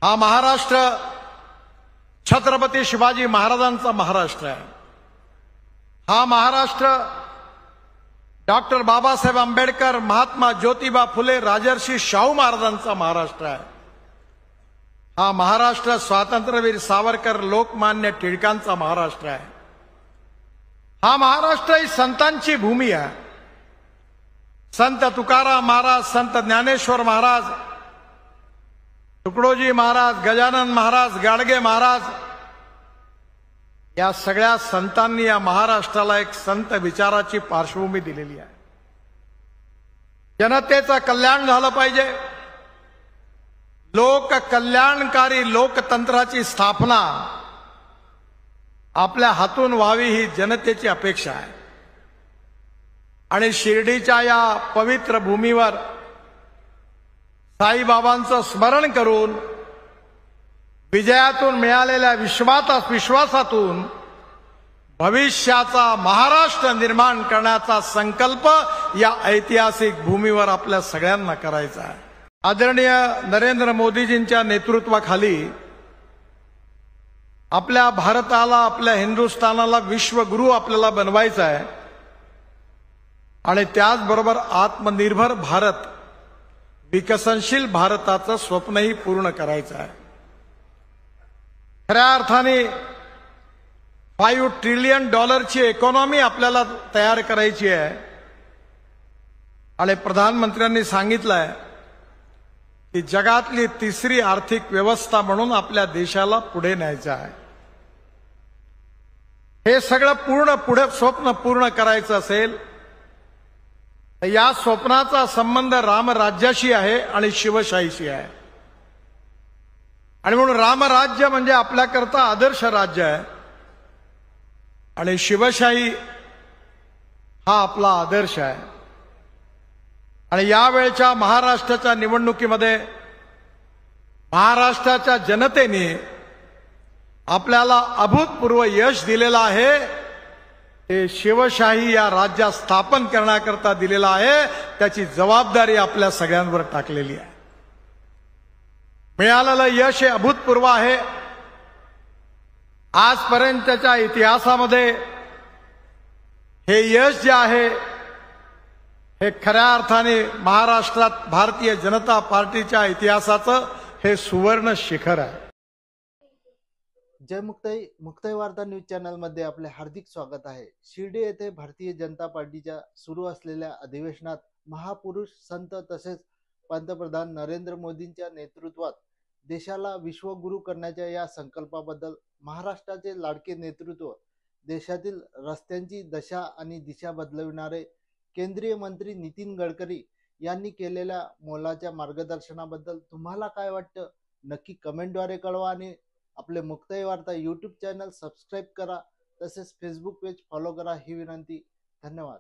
हा महाराष्ट्र छत्रपती शिवाजी महाराजांचा महाराष्ट्र आहे। हा महाराष्ट्र डॉक्टर बाबासाहेब आंबेडकर, महात्मा ज्योतिबा फुले, राजर्षी शाहू महाराजांचा महाराष्ट्र आहे। हा महाराष्ट्र स्वातंत्र्यवीर सावरकर, लोकमान्य टिळकांचा महाराष्ट्र आहे। हा महाराष्ट्र ही संतांची भूमी आहे। संत तुकाराम महाराज, संत ज्ञानेश्वर महाराज, तुकडोजी महाराज, गजानन महाराज, गाडगे महाराज या सगळ्या संतांनी या महाराष्ट्राला एक संत विचाराची पार्श्वभूमी दिलेली आहे। जनतेचं कल्याण झालं पाहिजे, लोक कल्याणकारी लोकतंत्राची स्थापना आपल्या हातून व्हावी ही जनतेची अपेक्षा आहे। आणि शिर्डीच्या या पवित्र भूमीवर साईबाबांचं स्मरण करून विजयातून मिळालेल्या विश्वासातून भविष्याचा महाराष्ट्र निर्माण करण्याचा संकल्प या ऐतिहासिक भूमीवर आपल्या सगळ्यांना करायचा आहे। आदरणीय नरेंद्र मोदीजींच्या नेतृत्वाखाली आपल्या भारताला, आपल्या हिंदुस्थानाला विश्वगुरू आपल्याला बनवायचा आहे आणि त्याचबरोबर आत्मनिर्भर भारत, विकसनशील भारताचं स्वप्नही पूर्ण करायचं आहे। खऱ्या अर्थाने $5 ट्रिलियन इकॉनॉमी आपल्याला तयार करायची आहे आणि प्रधानमंत्र्यांनी सांगितलंय की जगातली तिसरी आर्थिक व्यवस्था म्हणून आपल्या देशाला पुढे न्यायचं आहे। हे सगळं पुढे स्वप्न पूर्ण करायचं असेल तर या स्वप्नाचा संबंध रामराज्याशी आहे आणि शिवशाहीशी आहे। आणि म्हणून रामराज्य म्हणजे आपल्याकरता आदर्श राज्य आहे आणि शिवशाही हा आपला आदर्श आहे। आणि यावेळच्या महाराष्ट्राच्या निवडणुकीमध्ये महाराष्ट्राच्या जनतेने आपल्याला अभूतपूर्व यश दिलेलं आहे। ते शिवशाही या राज्यात स्थापन करण्याकरता दिलेला आहे, त्याची जबाबदारी आपल्या सगळ्यांवर टाकलेली आहे। मिळालेलं यश हे अभूतपूर्व आहे। आजपर्यंतच्या इतिहासामध्ये हे यश जे आहे हे खऱ्या अर्थाने महाराष्ट्रात भारतीय जनता पार्टीच्या इतिहासाचं हे सुवर्ण शिखर आहे। जय मुक्ताई, मुक्ताई वार्ता न्यूज चॅनल मध्ये आपले हार्दिक स्वागत आहे। शिर्डी येथे भारतीय जनता पार्टीच्या सुरू असलेल्या अधिवेशनात महापुरुष संत तसेच पंतप्रधान नरेंद्र मोदींच्या नेतृत्वात देशाला विश्वगुरू करण्याच्या या संकल्पाबद्दल महाराष्ट्राचे लाडके नेतृत्व, देशातील रस्त्यांची दशा आणि दिशा बदलविणारे केंद्रीय मंत्री नितीन गडकरी यांनी केलेल्या मोलाच्या मार्गदर्शनाबद्दल तुम्हाला काय वाटतं नक्की कमेंटद्वारे कळवा आणि आपले मुक्ताई वार्ता यूट्यूब चॅनल सबस्क्राईब करा, तसेच फेसबुक पेज फॉलो करा ही विनंती। धन्यवाद।